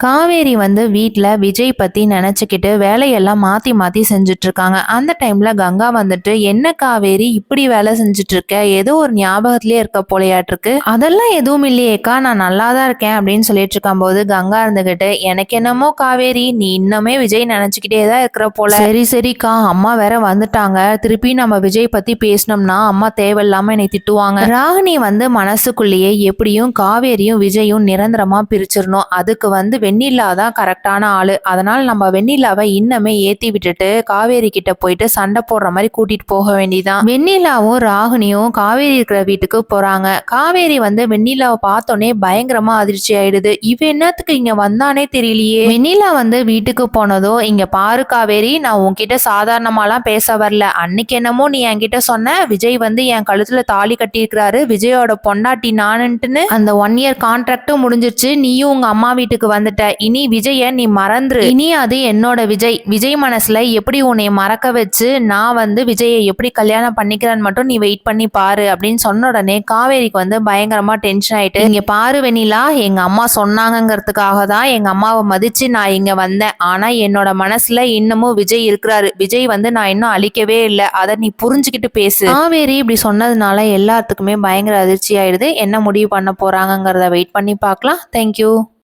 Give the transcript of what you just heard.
காவேரி வந்து வீட்ல விஜய் பத்தி நினைச்சுக்கிட்டு வேலையெல்லாம் மாத்தி மாத்தி செஞ்சுட்டு இருக்காங்க. அந்த டைம்ல கங்கா வந்துட்டு, என்ன காவேரி இப்படி வேலை செஞ்சுட்டு இருக்க, ஏதோ ஒரு ஞாபகத்திலே இருக்க போலையாட்டிருக்கு. அதெல்லாம் எதுவும் இல்லையேக்கா, நான் நல்லா தான் இருக்கேன் அப்படின்னு சொல்லிட்டு இருக்கும் போது கங்கா இருந்துகிட்டு, எனக்கு என்னமோ காவேரி நீ இன்னுமே விஜய் நினைச்சுக்கிட்டே தான் இருக்கிற போல. சரி சரிக்கா, அம்மா வேற வந்துட்டாங்க, திருப்பி நம்ம விஜய் பத்தி பேசினோம்னா அம்மா தேவையில்லாம என்னை திட்டுவாங்க. ராகினி வந்து மனசுக்குள்ளேயே எப்படியும் காவேரியும் விஜயும் நிரந்தரமா பிரிச்சிடணும், அதுக்கு வந்து வெண்ணிலா தான் கரெக்டான ஆளு, அதனால நம்ம வெண்ணிலாவை இன்னமே ஏத்தி விட்டுட்டு காவேரி கிட்ட போயிட்டு சண்டை போடுற மாதிரி கூட்டிட்டு போக வேண்டியதான். வெண்ணிலாவும் ராகினியும் காவேரி இருக்கிற வீட்டுக்கு போறாங்க. காவேரி வந்து வெண்ணிலாவை பார்த்தோன்னே பயங்கரமா அதிர்ச்சி ஆயிடுது. இவ என்னத்துக்கு இங்க வந்தானே தெரியலையே. வெண்ணிலா வந்து வீட்டுக்கு போனதோ, இங்க பாரு காவேரி, நான் உன்கிட்ட சாதாரணமாலாம் பேச வரல, அன்னைக்கு என்னமோ நீ என்கிட்ட சொன்ன விஜய் வந்து என் கழுத்துல தாலி கட்டியிருக்கிறாரு, விஜயோட பொண்டாட்டி நானுன்ட்டுன்னு, அந்த 1 இயர் கான்ட்ராக்டும் முடிஞ்சிருச்சு, நீயும் உங்க அம்மா வீட்டுக்கு வந்துட்ட, இனி விஜய நீ மறந்துரு, இனி அது என்னோட விஜய், விஜய் மனசுல எப்படி உன்னை மறக்க வச்சு நான் வந்து விஜயை எப்படி கல்யாணம் பண்ணிக்கிறேன்னு மட்டும் நீ வெயிட் பண்ணி பாரு அப்படின்னு சொன்ன உடனே காவேரிக்கு வந்து பயங்கரமா டென்ஷன் ஆயிட்டு, இங்க பாரு வெண்ணிலா, எங்க அம்மா சொன்னாங்கிறதுக்காக தான் எங்க அம்மாவை மதிச்சு நான் இங்க வந்தேன், ஆனா என்னோட மனசுல இன்னமும் விஜய் இருக்கிறாரு, விஜய் வந்து நான் இன்னும் அழிக்கவே இல்லை, அதை நீ புரிஞ்சுக்கிட்டு பேசு. காவேரி இப்படி சொன்னதுனால எல்லாத்துக்குமே பயங்கர அதிர்ச்சி ஆயிடுது. என்ன முடிவு பண்ண போறாங்கிறத வெயிட் பண்ணி பார்க்கலாம். தேங்க்யூ.